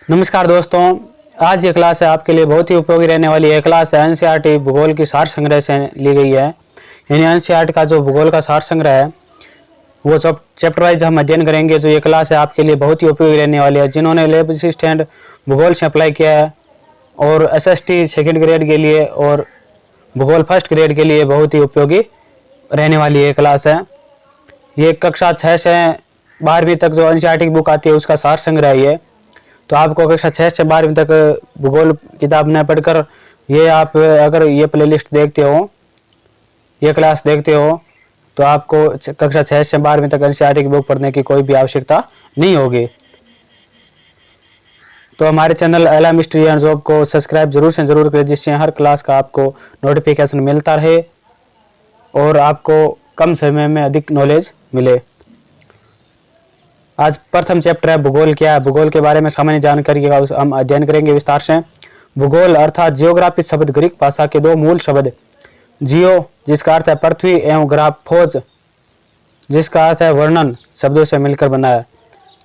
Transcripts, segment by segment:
नमस्कार दोस्तों, आज ये क्लास है आपके लिए बहुत ही उपयोगी रहने वाली है। क्लास है एनसीईआरटी भूगोल की सार संग्रह से ली गई है। यानी एनसीईआरटी का जो भूगोल का सार संग्रह है वो सब चैप्टर वाइज हम अध्ययन करेंगे। जो ये क्लास है आपके लिए बहुत ही उपयोगी रहने वाली है। जिन्होंने लैब असिस्टेंट भूगोल से अप्लाई किया है और एसएसटी सेकेंड ग्रेड के लिए और भूगोल फर्स्ट ग्रेड के लिए बहुत ही उपयोगी रहने वाली ये क्लास है। ये कक्षा 6 से 12वीं तक जो एनसीईआरटी की बुक आती है उसका सार संग्रह है ये। तो आपको कक्षा 6 से 12वीं तक भूगोल किताब न पढ़कर ये आप अगर ये प्लेलिस्ट देखते हो, ये क्लास देखते हो, तो आपको कक्षा 6 से 12वीं तक एनसीईआरटी की बुक पढ़ने की कोई भी आवश्यकता नहीं होगी। तो हमारे चैनल एला मिस्ट्री एंड जॉब को सब्सक्राइब जरूर से जरूर करें, जिससे हर क्लास का आपको नोटिफिकेशन मिलता रहे और आपको कम समय में अधिक नॉलेज मिले। आज प्रथम चैप्टर है भूगोल क्या है। भूगोल के बारे में सामान्य जानकारी का हम अध्ययन करेंगे विस्तार से। भूगोल अर्थात जियोग्राफी शब्द ग्रीक भाषा के दो मूल शब्द जियो जिसका अर्थ है पृथ्वी एवं ग्राफोज जिसका अर्थ है वर्णन शब्दों से मिलकर बना है।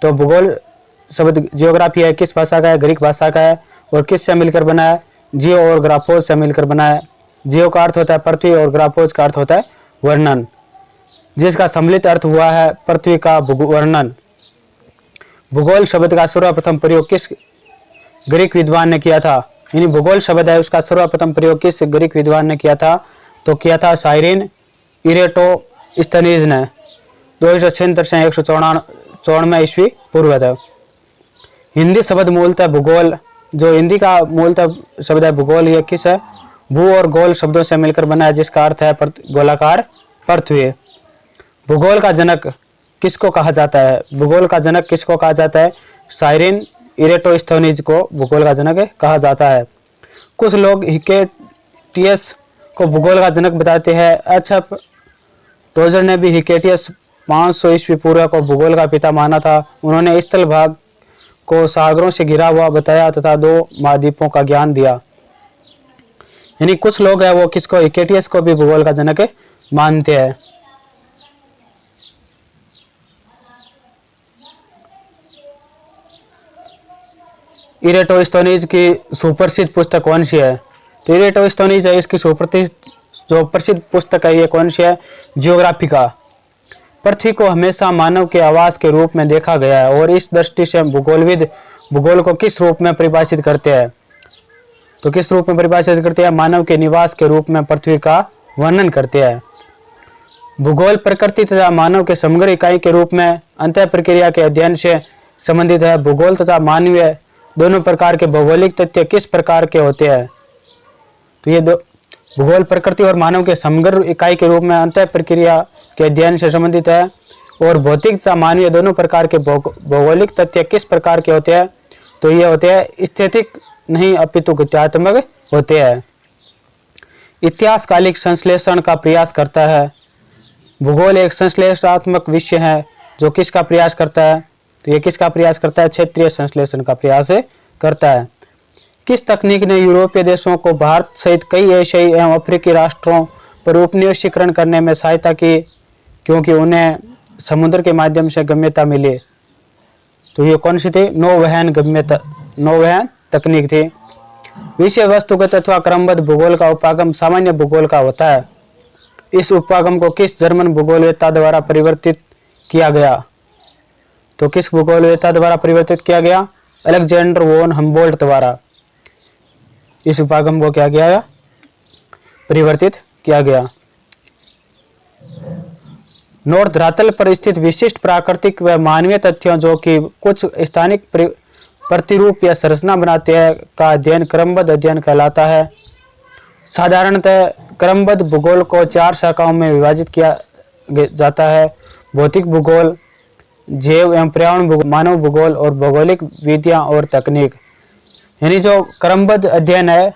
तो भूगोल शब्द जियोग्राफी है किस भाषा का है? ग्रीक भाषा का है। और किस से मिलकर बना है? जियो और ग्राफोज से मिलकर बना है। जियो का अर्थ होता है पृथ्वी और ग्राफोज का अर्थ होता है वर्णन, जिसका सम्मिलित अर्थ हुआ है पृथ्वी का वर्णन। भूगोल शब्द का सर्वप्रथम प्रयोग किस ग्रीक विद्वान ने किया था? यानी भूगोल शब्द है उसका सर्वप्रथम प्रयोग किस ग्रीक विद्वान ने किया था? तो किया था साइरिन इरेटोस्थनीज ने 276 से 194 ईस्वी पूर्व तक। हिंदी शब्द मूलतः भूगोल, जो हिंदी का मूलतः शब्द है भूगोल, ये किस है? भू और गोल शब्दों से मिलकर बना है, जिसका अर्थ है गोलाकार पृथ्वी। भूगोल का जनक किसको कहा जाता है? भूगोल का जनक किसको कहा जाता है? साइरिन इरेटोस्थनीज को भूगोल का जनक कहा जाता है। कुछ लोग हिकेटियस को भूगोल का जनक बताते हैं। अच्छा, टोजर ने भी हिकेटियस 500 ईस्वी पूर्व को भूगोल का पिता माना था। उन्होंने स्थल भाग को सागरों से घिरा हुआ बताया तथा 2 महाद्वीपों का ज्ञान दिया। यानी कुछ लोग हैं वो किसको, हिकेटियस को भी भूगोल का जनक मानते हैं। इरेटोस्थनीज की सुप्रसिद्ध पुस्तक कौन सी है? तो इरेटोस्थनीज है इसकी जो प्रसिद्ध पुस्तक है ये कौन सी है? जियोग्राफिका। पृथ्वी को हमेशा मानव के आवास के रूप में देखा गया है और इस दृष्टि से भूगोलविद भूगोल को किस रूप में परिभाषित करते हैं? तो किस रूप में परिभाषित करते हैं? मानव के निवास के रूप में पृथ्वी का वर्णन करते हैं। भूगोल प्रकृति तथा मानव के समग्र इकाई के रूप में अंतः प्रक्रिया के अध्ययन से संबंधित है। भूगोल तथा मानवीय दोनों प्रकार के भौगोलिक तथ्य किस प्रकार के होते हैं? तो ये भूगोल प्रकृति और मानव के समग्र इकाई के रूप में अंतः प्रक्रिया के अध्ययन से संबंधित है। और भौतिक तथा मानवीय दोनों प्रकार के भौगोलिक तथ्य किस प्रकार के होते हैं? तो ये होते हैं स्थैतिक नहीं अपितु गत्यात्मक होते हैं। इतिहासकालिक संश्लेषण का प्रयास करता है। भूगोल एक संश्लेषणात्मक विषय है जो किसका प्रयास करता है? तो ये किसका प्रयास करता है? क्षेत्रीय संश्लेषण का प्रयास करता है। किस तकनीक ने यूरोपीय देशों को भारत सहित कई एशियाई एवं अफ्रीकी राष्ट्रों पर उपनिवेशीकरण करने में सहायता की, क्योंकि उन्हें समुद्र के माध्यम से गम्यता मिली? तो ये कौन सी थी? नौवहन तकनीक थी। विषय वस्तुगत अथवा क्रमबद्ध भूगोल का उपागम सामान्य भूगोल का होता है। इस उपागम को किस जर्मन भूगोलवेत्ता द्वारा परिवर्तित किया गया? तो किस भूगोलवेत्ता द्वारा परिवर्तित किया गया? अलेक्जेंडर वोन हम्बोल्ट द्वारा इस उपागम को क्या किया गया? परिवर्तित किया गया। नॉर्थ धरातल पर स्थित विशिष्ट प्राकृतिक व मानवीय तथ्यों जो कि कुछ स्थानिक प्रतिरूप या संरचना बनाते हैं का अध्ययन क्रमबद्ध अध्ययन कहलाता है। साधारणतः क्रमबद्ध भूगोल को 4 शाखाओं में विभाजित किया जाता है: भौतिक भूगोल, जैव एवं पर्यावरण भूगोल, मानव भूगोल और भौगोलिक विधियां और तकनीक। यानी जो क्रमबद्ध अध्ययन है,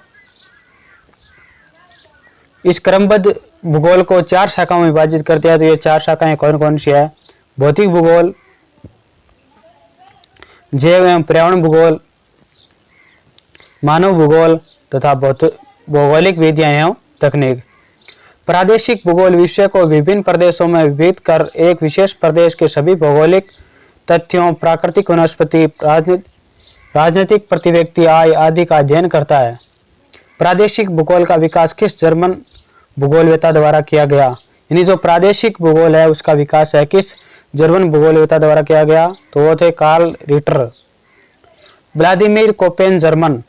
इस क्रमबद्ध भूगोल को 4 शाखाओं में विभाजित करते हैं। तो ये 4 शाखाएं कौन कौन सी है? भौतिक भूगोल, जैव एवं पर्यावरण भूगोल, मानव भूगोल तथा भौगोलिक विधियां एवं तकनीक। प्रादेशिक भूगोल विषय को विभिन्न प्रदेशों में विभक्त कर एक विशेष प्रदेश के सभी भौगोलिक तथ्यों, प्राकृतिक वनस्पति, राजनीतिक प्रतिव्यक्ति आय आदि का अध्ययन करता है। प्रादेशिक भूगोल का विकास किस जर्मन भूगोलवेत्ता द्वारा किया गया? यानी जो प्रादेशिक भूगोल है उसका विकास है किस जर्मन भूगोलवेत्ता द्वारा किया गया? तो वो थे Karl Ritter. Vladimir Koppen German,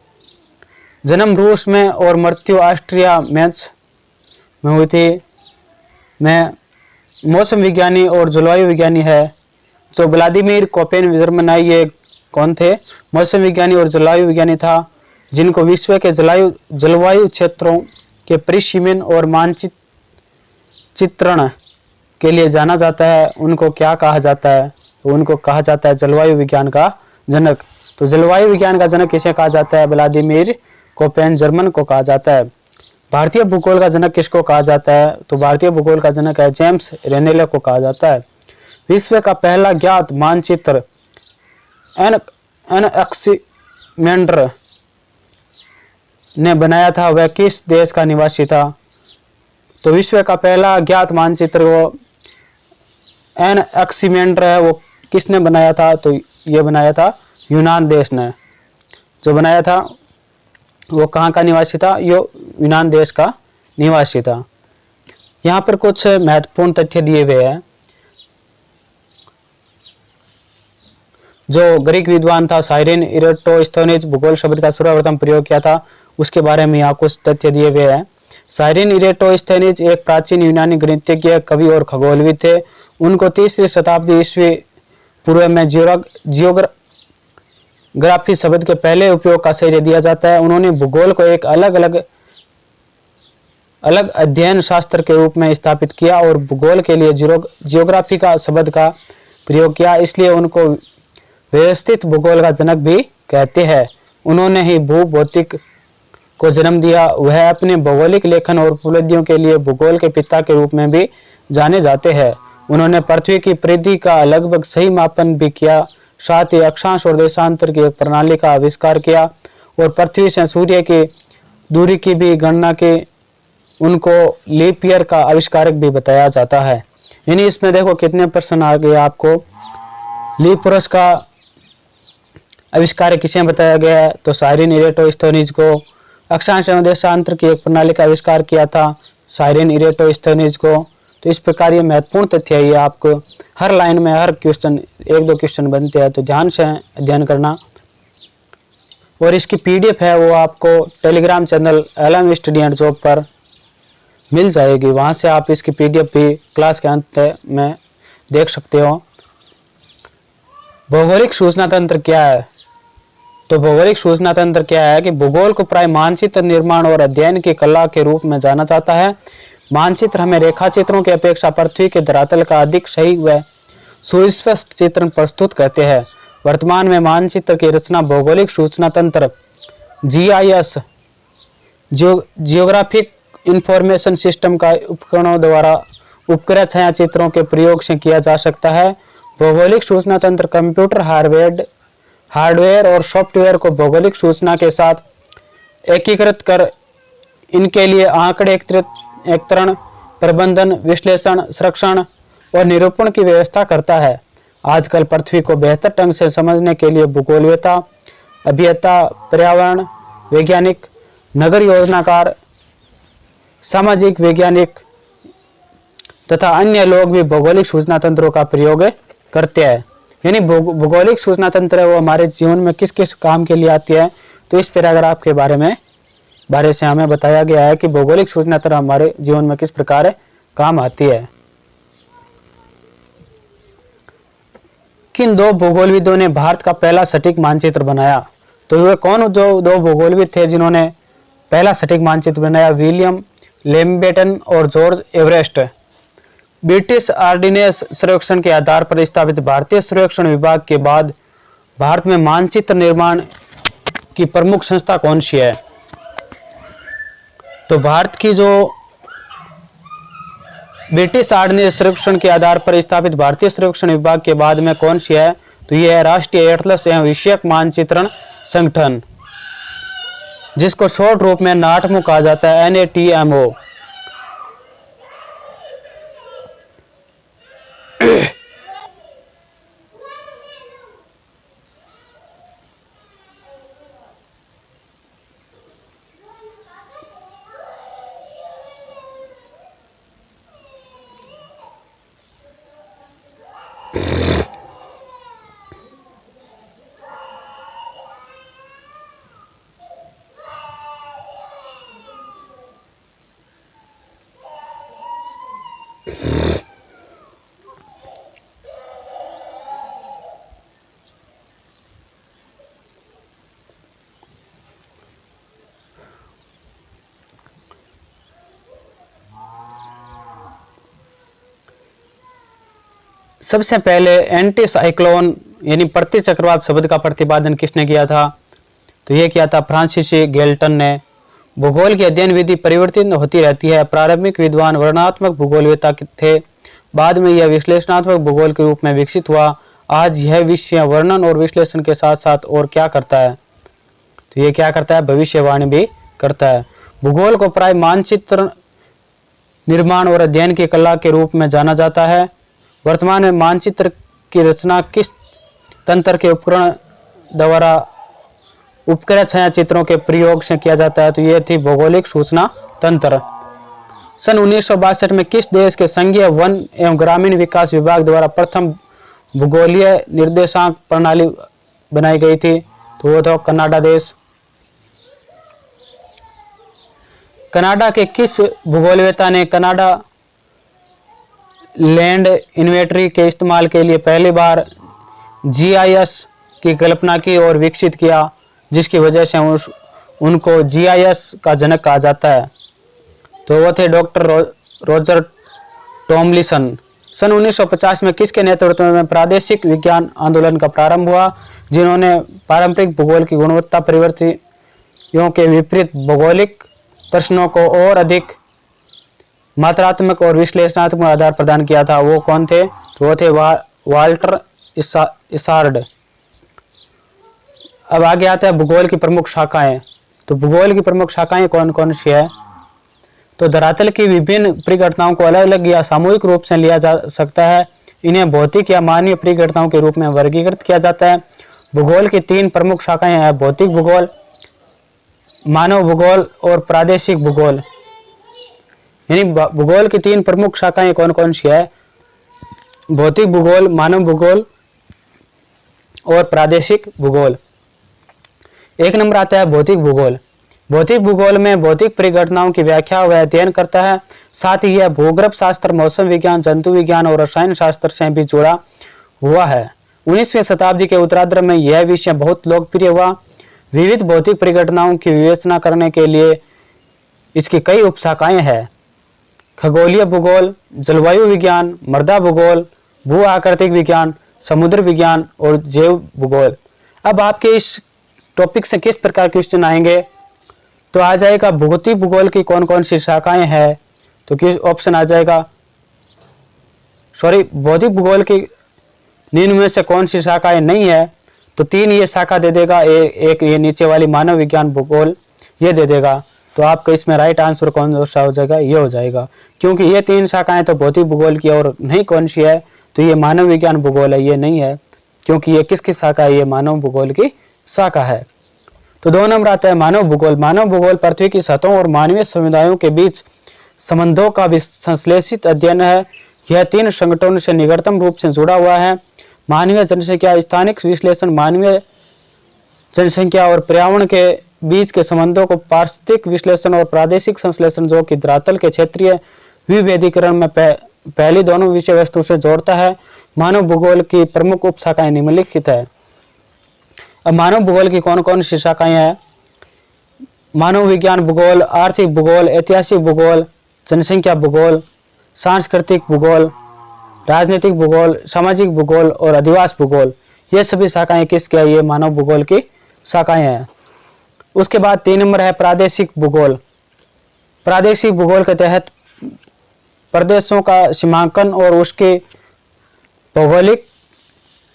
जन्म रूस में और मृत्यु ऑस्ट्रिया मेंस में हुई थी। में मौसम विज्ञानी और जलवायु विज्ञानी है। जो व्लादिमीर कोपेन जर्मनाई, ये कौन थे? मौसम विज्ञानी और जलवायु विज्ञानी था, जिनको विश्व के जलवायु क्षेत्रों के परिसीमन और मानचित्रण के लिए जाना जाता है। उनको क्या कहा जाता है? तो उनको कहा जाता है जलवायु विज्ञान का जनक। तो जलवायु विज्ञान का जनक किसे कहा जाता है? व्लादिमीर कोपेन जर्मन को कहा जाता है। भारतीय भूगोल का जनक किसको कहा जाता है? तो भारतीय भूगोल का जनक है जेम्स रेनेले को कहा जाता है। विश्व का पहला ज्ञात मानचित्र एनएक्सिमेंडर ने बनाया था, वह किस देश का निवासी था? तो विश्व का पहला ज्ञात मानचित्र वो एनएक्सिमेंडर है, वो किसने बनाया था? तो ये बनाया था यूनान देश ने। जो बनाया था वो कहाँ का निवासी था? यो यूनान देश का निवासी था। यहाँ पर कुछ महत्वपूर्ण तथ्य दिए हुए हैं। जो ग्रीक विद्वान था साइरिन इरेटोस्थेनीज भूगोल शब्द का सर्वप्रथम प्रयोग किया था, उसके बारे में यहाँ कुछ तथ्य दिए हुए हैं। साइरिन इरेटोस्थेनीज एक प्राचीन यूनानी गणितज्ञ, कवि और खगोलविद थे। उनको 3वीं शताब्दी ईस्वी पूर्व में जियोग्राफी शब्द के पहले उपयोग का श्रेय दिया जाता है। उन्होंने भूगोल को एक अलग अध्ययन शास्त्र के रूप में स्थापित किया और भूगोल के लिए जियोग्राफी का शब्द का प्रयोग किया, इसलिए उनको व्यवस्थित भूगोल का जनक भी कहते हैं। उन्होंने ही भूभौतिक को जन्म दिया। वह अपने भौगोलिक लेखन और उपलब्धियों के लिए भूगोल के पिता के रूप में भी जाने जाते हैं। उन्होंने पृथ्वी की परिधि का लगभग सही मापन भी किया, साथ ही अक्षांश और देशांतर की एक प्रणाली का आविष्कार किया और पृथ्वी से सूर्य की दूरी की भी गणना की। उनको लीप ईयर का आविष्कारक भी बताया जाता है। यानी इसमें देखो कितने प्रश्न आ गए आपको। लीप वर्ष का आविष्कारक किसे बताया गया है? तो साइरिन इरेटोस्थेनीज को। अक्षांश एवं देशांतर की एक प्रणाली का आविष्कार किया था साइरिन इरेटोस्थेनीज को। तो इस प्रकार ये महत्वपूर्ण तथ्य है। ये आपको हर लाइन में हर क्वेश्चन 1-2 क्वेश्चन बनते हैं, तो ध्यान से अध्ययन करना। और इसकी पीडीएफ है वो आपको Telegram channel LM study and job पर मिल जाएगी। वहां से आप इसकी पीडीएफ भी क्लास के अंत में देख सकते हो। भौगोलिक सूचना तंत्र क्या है? तो भौगोलिक सूचना तंत्र क्या है कि भूगोल को प्राय मानचित्र निर्माण और अध्ययन की कला के रूप में जाना जाता है। मानचित्र हमें रेखाचित्रों की अपेक्षा पृथ्वी के धरातल का अधिक सही व सुस्पष्ट चित्रण प्रस्तुत करते हैं। वर्तमान में मानचित्र की रचना भौगोलिक सूचना तंत्र GIS जियोग्राफिक इंफॉर्मेशन सिस्टम का उपकरणों द्वारा उपग्रह छायाचित्रों के प्रयोग से किया जा सकता है। भौगोलिक सूचना तंत्र कंप्यूटर हार्डवेयर और सॉफ्टवेयर को भौगोलिक सूचना के साथ एकीकृत कर इनके लिए आंकड़े एकत्रण, प्रबंधन, विश्लेषण, संरक्षण और निरूपण की व्यवस्था करता है। आजकल पृथ्वी को बेहतर ढंग से समझने के लिए भूगोलवेत्ता, अभियंता, पर्यावरण वैज्ञानिक, नगर योजनाकार, सामाजिक वैज्ञानिक तथा अन्य लोग भी भौगोलिक सूचना तंत्रों का प्रयोग करते हैं। यानी भौगोलिक सूचना तंत्र है वो हमारे जीवन में किस किस काम के लिए आती है। तो इस पैराग्राफ के बारे से हमें बताया गया है कि भौगोलिक सूचना तंत्र हमारे जीवन में किस प्रकार काम आती है। किन 2 भूगोलविदों ने भारत का पहला सटीक मानचित्र बनाया? तो वे कौन जो 2 भूगोलविद थे जिन्होंने पहला सटीक मानचित्र बनाया? विलियम लेम्बेटन और जॉर्ज एवरेस्ट। ब्रिटिश ऑर्डिनेंस सर्वेक्षण के आधार पर स्थापित भारतीय सर्वेक्षण विभाग के बाद भारत में मानचित्र निर्माण की प्रमुख संस्था कौन सी है? तो भारत की जो ब्रिटिश ऑर्डिनेंस सर्वेक्षण के आधार पर स्थापित भारतीय सर्वेक्षण विभाग के बाद में कौन सी है? तो यह है राष्ट्रीय एटलस एवं विषयक मानचित्रण संगठन, जिसको शॉर्ट रूप में नाटमो कहा जाता है, NATMO। सबसे पहले एंटी साइक्लोन यानी प्रति चक्रवात शब्द का प्रतिपादन किसने किया था? तो ये किया था फ्रांसीसी गैल्टन ने। भूगोल की अध्ययन विधि परिवर्तित होती रहती है। प्रारंभिक विद्वान वर्णनात्मक भूगोलवेत्ता थे, बाद में यह विश्लेषणात्मक भूगोल के रूप में विकसित हुआ। आज यह विषय वर्णन और विश्लेषण के साथ साथ और क्या करता है? तो ये क्या करता है? भविष्यवाणी भी करता है। भूगोल को प्राय मानचित्र निर्माण और अध्ययन की कला के रूप में जाना जाता है। वर्तमान में मानचित्र की रचना किस तंत्र के उपकरण द्वारा उपग्रह छाया चित्रों के प्रयोग से किया जाता है? तो यह थी भौगोलिक सूचना तंत्र। सन 1962 में किस देश के संघीय वन एवं ग्रामीण विकास विभाग द्वारा प्रथम भूगोलीय निर्देशांक प्रणाली बनाई गई थी? तो वो था कनाडा देश। कनाडा के किस भूगोलवेत्ता ने कनाडा लैंड इन्वेंटरी के इस्तेमाल के लिए पहली बार जीआईएस की कल्पना की और विकसित किया, जिसकी वजह से उनको जीआईएस का जनक कहा जाता है? तो वो थे डॉक्टर रॉजर टॉमलिसन। सन 1950 में किसके नेतृत्व में प्रादेशिक विज्ञान आंदोलन का प्रारंभ हुआ, जिन्होंने पारंपरिक भूगोल की गुणवत्ता परिवर्तनों के विपरीत भौगोलिक प्रश्नों को और अधिक मात्रात्मक और विश्लेषणात्मक आधार प्रदान किया था? वो कौन थे? तो वो थे वाल्टर इसार्ड। अब आगे आता है भूगोल की प्रमुख शाखाएं। तो भूगोल की प्रमुख शाखाएं कौन कौन सी है? तो धरातल की विभिन्न परिघटनाओं को अलग अलग या सामूहिक रूप से लिया जा सकता है। इन्हें भौतिक या मानवीय परिघटनाओं के रूप में वर्गीकृत किया जाता है। भूगोल की तीन प्रमुख शाखाएं हैं: भौतिक भूगोल, मानव भूगोल और प्रादेशिक भूगोल। यानी भूगोल की तीन प्रमुख शाखाएं कौन कौन सी है? भौतिक भूगोल, मानव भूगोल और प्रादेशिक भूगोल। एक नंबर आता है भौतिक भूगोल। भौतिक भूगोल में भौतिक परिघटनाओं की व्याख्या व अध्ययन करता है। साथ ही यह भूगर्भ शास्त्र, मौसम विज्ञान, जंतु विज्ञान और रसायन शास्त्र से भी जुड़ा हुआ है। 19वीं शताब्दी के उत्तरार्ध में यह विषय बहुत लोकप्रिय हुआ। विविध भौतिक परिघटनाओं की विवेचना करने के लिए इसकी कई उपशाखाएं हैं: खगोलीय भूगोल, जलवायु विज्ञान, मृदा भूगोल, भू आकृतिक विज्ञान, समुद्र विज्ञान और जैव भूगोल। अब आपके इस टॉपिक से किस प्रकार क्वेश्चन आएंगे? तो आ जाएगा भौतिक भूगोल की कौन कौन सी शाखाएं हैं? तो किस ऑप्शन आ जाएगा? भौतिक भूगोल की निम्न में से कौन सी शाखाएं नहीं है? तो तीन ये शाखा दे देगा। एक ये नीचे वाली मानव विज्ञान भूगोल ये दे देगा। तो आपका इसमें राइट आंसर कौन सा हो जाएगा? ये हो जाएगा, क्योंकि ये तीन शाखाएं तो भौतिक भूगोल की और नहीं कौन सी है? तो ये मानव विज्ञान भूगोल है, ये नहीं है, क्योंकि ये किसकी शाखा है? ये मानव भूगोल की शाखा है। तो 2 नंबर आता है मानव भूगोल। मानव भूगोल पृथ्वी की सतहों और मानवीय समुदायों के बीच संबंधों का संश्लेषित अध्ययन है। यह तीन संगठनों से निकटतम रूप से जुड़ा हुआ है: मानवीय जनसंख्या, स्थानिक विश्लेषण, मानवीय जनसंख्या और पर्यावरण के बीच के संबंधों को पारिस्थितिक विश्लेषण और प्रादेशिक संश्लेषण, जो कि धरातल के क्षेत्रीय विभेदीकरण में पहली दोनों विषय वस्तु से जोड़ता है। मानव भूगोल की प्रमुख उपशाखाएं निम्नलिखित है। अब मानव भूगोल की कौन कौन सी शाखाएं हैं? मानव विज्ञान भूगोल, आर्थिक भूगोल, ऐतिहासिक भूगोल, जनसंख्या भूगोल, सांस्कृतिक भूगोल, राजनीतिक भूगोल, सामाजिक भूगोल और अधिवास भूगोल। ये सभी शाखाएं किसके हैं? ये मानव भूगोल की शाखाएं हैं। उसके बाद 3 नंबर है प्रादेशिक भूगोल। प्रादेशिक भूगोल के तहत प्रदेशों का सीमांकन और उसके भौगोलिक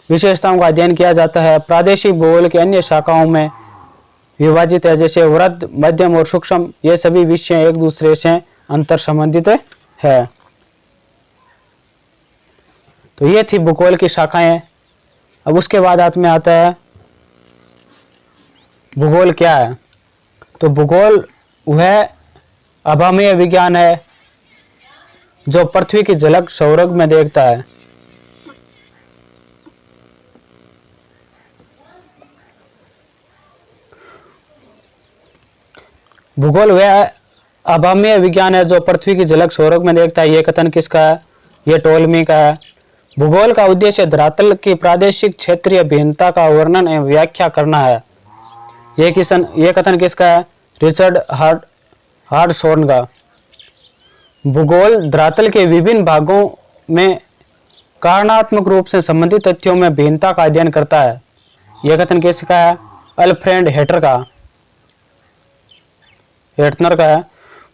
विशेषताओं का अध्ययन किया जाता है। प्रादेशिक भूगोल की अन्य शाखाओं में विभाजित है, जैसे वृहद, मध्यम और सूक्ष्म। ये सभी विषय एक दूसरे से अंतर संबंधित है। तो ये थी भूगोल की शाखाएं। अब उसके बाद में आता है भूगोल क्या है? तो भूगोल वह अभामीय विज्ञान है जो पृथ्वी की झलक सौरभ में देखता है। भूगोल वह अभामीय विज्ञान है जो पृथ्वी की झलक सौरभ में देखता है। यह कथन किसका है? यह टोलमी का है। भूगोल का उद्देश्य धरातल की प्रादेशिक क्षेत्रीय भिन्नता का वर्णन एवं व्याख्या करना है। यह कथन किसका है? रिचर्ड हार्डसॉन का। भूगोल धरातल के विभिन्न भागों में कारणात्मक रूप से संबंधित तथ्यों में भिन्नता का अध्ययन करता है। यह कथन किसका है? अल्फ्रेड हेटनर का है।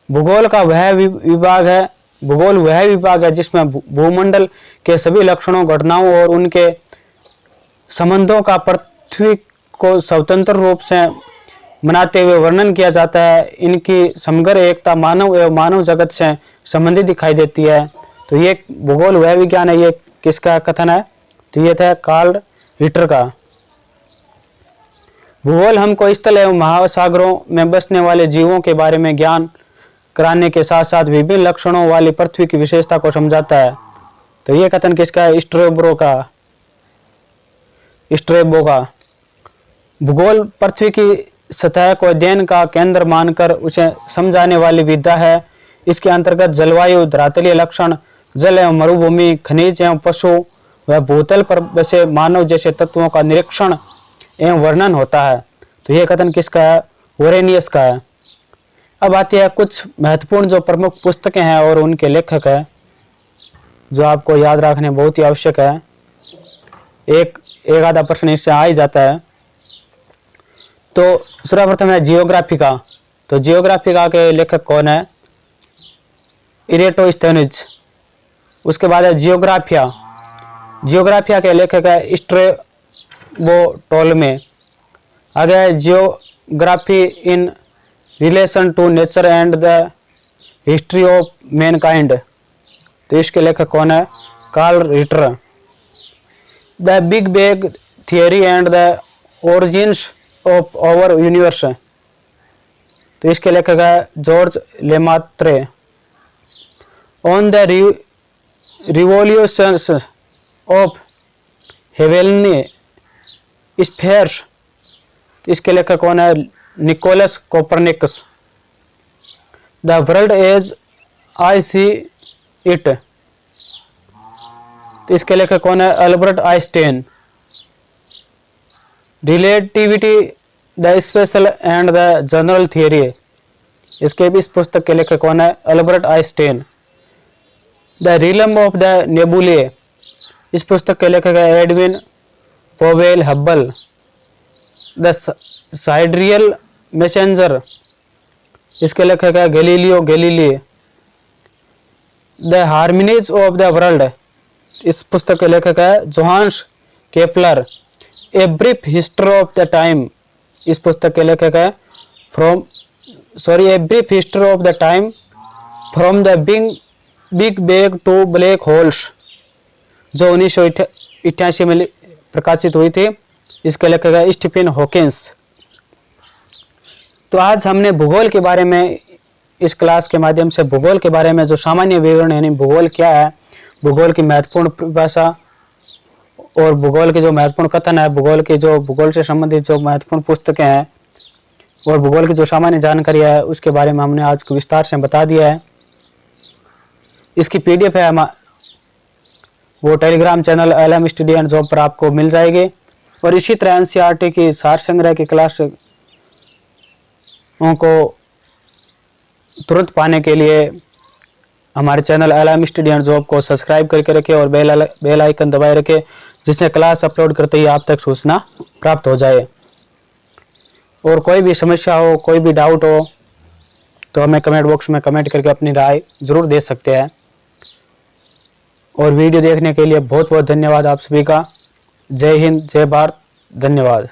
भूगोल का वह विभाग है भूगोल वह विभाग है जिसमें भूमंडल के सभी लक्षणों, घटनाओं और उनके संबंधों का पृथ्वी को स्वतंत्र रूप से मनाते हुए वर्णन किया जाता है। इनकी समग्र एकता मानव एवं मानव जगत से संबंधित दिखाई देती है। तो ये भूगोल वह विज्ञान है। ये किसका कथन है? तो ये था कार्ल रिटर का। भूगोल हमको स्थल एवं महासागरों में बसने वाले जीवों के बारे में ज्ञान कराने के साथ साथ विभिन्न लक्षणों वाली पृथ्वी की विशेषता को समझाता है। तो ये कथन किसका है? स्ट्रैबो का। भूगोल पृथ्वी की सतह को अध्ययन का केंद्र मानकर उसे समझाने वाली विधा है। इसके अंतर्गत जलवायु, धरातलीय लक्षण, जल एवं मरुभूमि, खनिज एवं पशु व भूतल पर बसे मानव जैसे तत्वों का निरीक्षण एवं वर्णन होता है। तो यह कथन किसका है? वोरेनियस का है। अब आती है कुछ महत्वपूर्ण जो प्रमुख पुस्तकें हैं और उनके लेखक है, जो आपको याद रखने बहुत ही आवश्यक है। एक आधा प्रश्न इससे आ ही जाता है। तो सर्वप्रथम है जियोग्राफिका। तो जियोग्राफिका के लेखक कौन है? इरेटोस्थेनीज। उसके बाद है जियोग्राफिया के लेखक है स्ट्रैबो। आगे है geography in relation to nature and the history of mankind. तो इसके लेखक कौन है? Carl Ritter. The big bang theory and the origins of our universe. तो इसके लेखक है George Lemaitre. On the revolutions of heavenly spheres. इसके लेखक कौन है? Nicolaus Copernicus. The world as I see it. तो इसके लेखक कौन है? Albert Einstein. Relativity the special and the general theory. इस पुस्तक के लेखक कौन है? Albert Einstein. The realm of the nebulae. इस पुस्तक के लेखक है Edwin Powell Hubble. The sidereal messenger. इसके लेखक है Galileo Galilei. The harmonies of the world. इस पुस्तक के लेखक है Johannes Kepler. A brief history of the time. इस पुस्तक के लेखक है a brief history of the time from the big bang to black holes, जो 1988 में प्रकाशित हुई थी। इसके लेखक है स्टीफन हॉकिंस। तो आज हमने भूगोल के बारे में, इस क्लास के माध्यम से भूगोल के बारे में जो सामान्य विवरण यानी भूगोल क्या है, भूगोल की महत्वपूर्ण परिभाषा और भूगोल के जो महत्वपूर्ण कथन है, भूगोल से संबंधित जो महत्वपूर्ण पुस्तकें हैं और भूगोल की जो सामान्य जानकारी है, उसके बारे में हमने आज विस्तार से बता दिया है। इसकी PDF है वो Telegram channel LM study and job पर आपको मिल जाएगी। और इसी तरह NCERT की सार संग्रह की क्लास को तुरंत पाने के लिए हमारे channel LM study and job को सब्सक्राइब करके रखें और बेल आइकन दबाए रखें, जिससे क्लास अपलोड करते ही आप तक सूचना प्राप्त हो जाए। और कोई भी समस्या हो, कोई भी डाउट हो, तो हमें कमेंट बॉक्स में कमेंट करके अपनी राय जरूर दे सकते हैं। और वीडियो देखने के लिए बहुत बहुत धन्यवाद आप सभी का। जय हिंद, जय भारत, धन्यवाद।